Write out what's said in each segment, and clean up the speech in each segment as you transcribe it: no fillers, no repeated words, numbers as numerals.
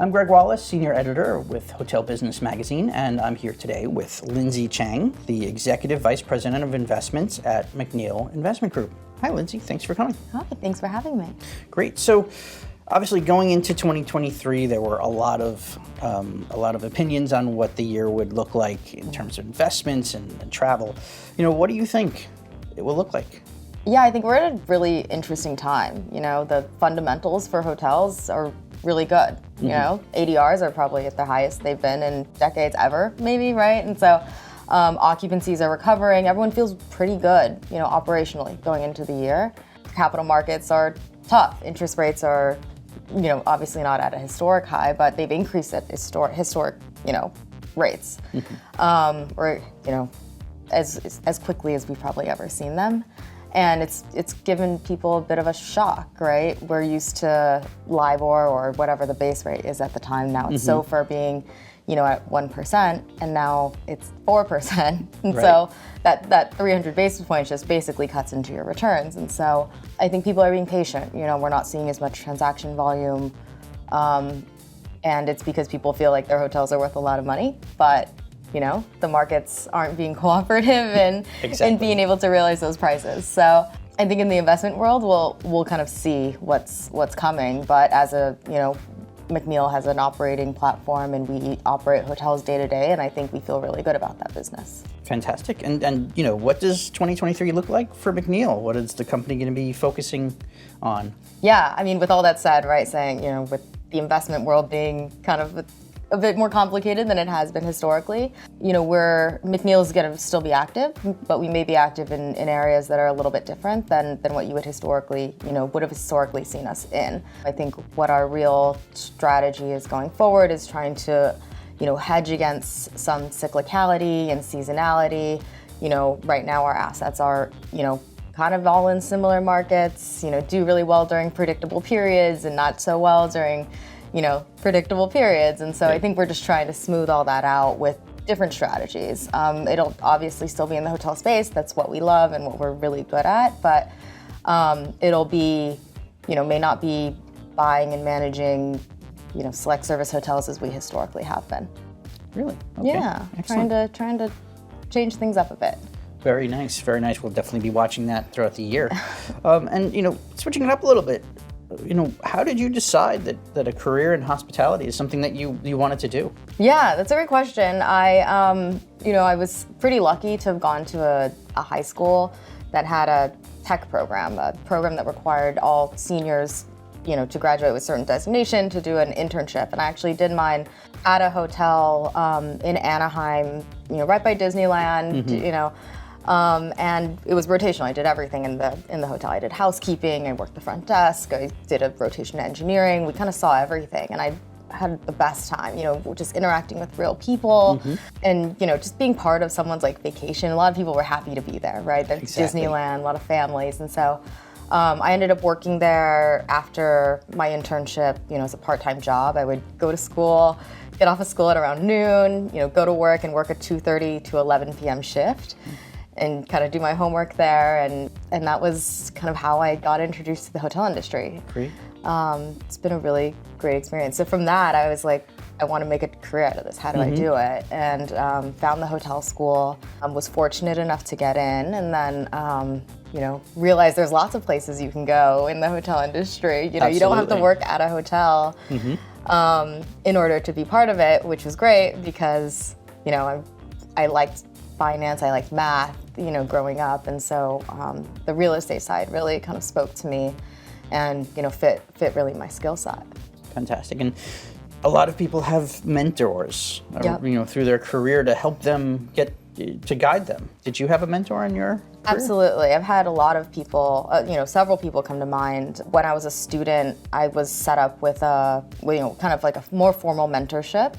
I'm Gregg Wallis, Senior Editor with Hotel Business Magazine, and I'm here today with Lindsey Chang, the Executive Vice President of Investments at McNeill Investment Group. Hi, Lindsey. Thanks for coming. Hi, thanks for having me. Great. So, obviously, going into 2023, there were a lot of opinions on what the year would look like in terms of investments and travel. What do you think it will look like? Yeah, I think we're at a really interesting time. The fundamentals for hotels are really good. ADRs are probably at the highest they've been in decades ever, maybe, right? And so occupancies are recovering. Everyone feels pretty good, operationally going into the year. Capital markets are tough. Interest rates are, obviously not at a historic high, but they've increased at historic, rates, or as quickly as we've probably ever seen them. And it's given people a bit of a shock, right? We're used to LIBOR or whatever the base rate is at the time. Now it's SOFR being, at 1%, and now it's 4%. And so that 300 basis points just basically cuts into your returns. And so I think people are being patient. We're not seeing as much transaction volume. And it's because people feel like their hotels are worth a lot of money, but the markets aren't being cooperative and being able to realize those prices. So I think in the investment world, we'll kind of see what's coming. But as McNeill has an operating platform, and we operate hotels day to day, and I think we feel really good about that business. Fantastic. And what does 2023 look like for McNeill? What is the company going to be focusing on? Yeah, I mean, with all that said, right, saying, with the investment world being kind of a bit more complicated than it has been historically. McNeill is going to still be active, but we may be active in areas that are a little bit different than what you would have historically seen us in. I think what our real strategy is going forward is trying to, hedge against some cyclicality and seasonality. Right now our assets are, kind of all in similar markets, do really well during predictable periods and not so well during predictable periods. And so I think we're just trying to smooth all that out with different strategies. It'll obviously still be in the hotel space. That's what we love and what we're really good at. But it'll be, may not be buying and managing, select service hotels as we historically have been. Really? Okay. Yeah. Excellent. Trying to change things up a bit. Very nice. Very nice. We'll definitely be watching that throughout the year. And, switching it up a little bit, how did you decide that a career in hospitality is something that you wanted to do? Yeah, that's a great question. I was pretty lucky to have gone to a high school that had a tech program, a program that required all seniors, to graduate with certain designation to do an internship. And I actually did mine at a hotel in Anaheim, right by Disneyland, and it was rotational. I did everything in the hotel. I did housekeeping, I worked the front desk, I did a rotation engineering. We kind of saw everything, and I had the best time, just interacting with real people and, just being part of someone's vacation. A lot of people were happy to be there, right? There's Disneyland, a lot of families. And so I ended up working there after my internship, as a part-time job. I would go to school, get off of school at around noon, go to work and work a 2:30 to 11 p.m. shift. And kind of do my homework there, and that was kind of how I got introduced to the hotel industry. Great. It's been a really great experience. So from that, I was like, I want to make a career out of this. How do I do it? And found the hotel school. Was fortunate enough to get in, and then realized there's lots of places you can go in the hotel industry. You don't have to work at a hotel in order to be part of it, which was great because I liked finance, I liked math, growing up, and so the real estate side really kind of spoke to me, and fit really my skill set. Fantastic. And a lot of people have mentors, through their career to help them to guide them. Did you have a mentor in your career? Absolutely. I've had a lot of people, several people come to mind. When I was a student, I was set up with kind of like a more formal mentorship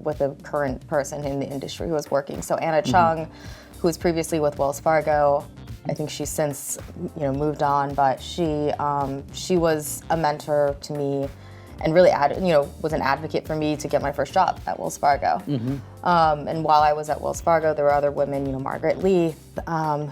with a current person in the industry who was working. So Anna Chung, who was previously with Wells Fargo, I think she's since moved on, but she was a mentor to me and really was an advocate for me to get my first job at Wells Fargo. And while I was at Wells Fargo, there were other women, Margaret Leith,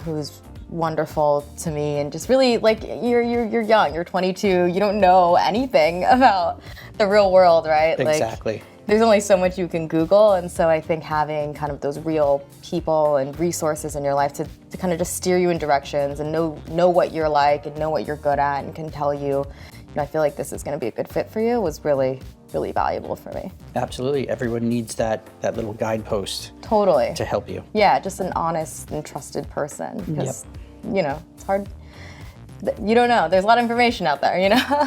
who's wonderful to me, and just really like you're young, you're 22, you don't know anything about the real world, right? Exactly. Like, there's only so much you can Google, and so I think having kind of those real people and resources in your life to kind of just steer you in directions and know what you're like and know what you're good at and can tell you, I feel like this is going to be a good fit for you, was really, really valuable for me. Absolutely. Everyone needs that little guidepost. Totally. To help you. Yeah, just an honest and trusted person. Because, it's hard. You don't know. There's a lot of information out there,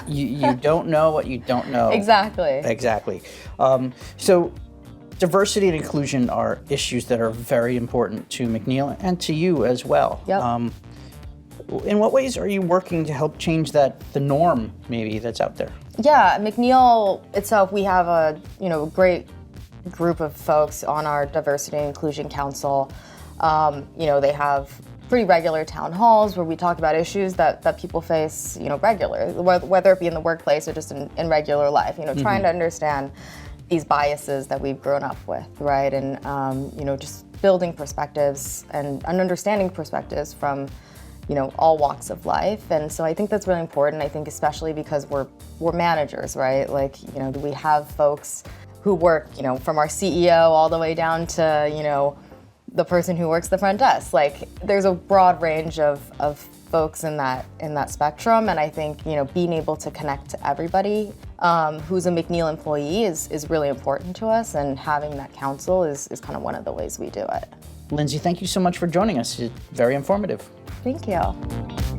You don't know what you don't know. Exactly. Exactly. So diversity and inclusion are issues that are very important to McNeill and to you as well. Yep. In what ways are you working to help change the norm maybe that's out there? Yeah, McNeill itself, we have a great group of folks on our Diversity and Inclusion Council. They have pretty regular town halls where we talk about issues that people face, regularly, whether it be in the workplace or just in regular life. Trying to understand these biases that we've grown up with, right? And just building perspectives and understanding perspectives from all walks of life. And so I think that's really important. I think especially because we're managers, right? Like, we have folks who work, from our CEO all the way down to, the person who works the front desk. Like, there's a broad range of folks in that spectrum. And I think, being able to connect to everybody who's a McNeill employee is really important to us. And having that council is kind of one of the ways we do it. Lindsey, thank you so much for joining us. It's very informative. Thank you.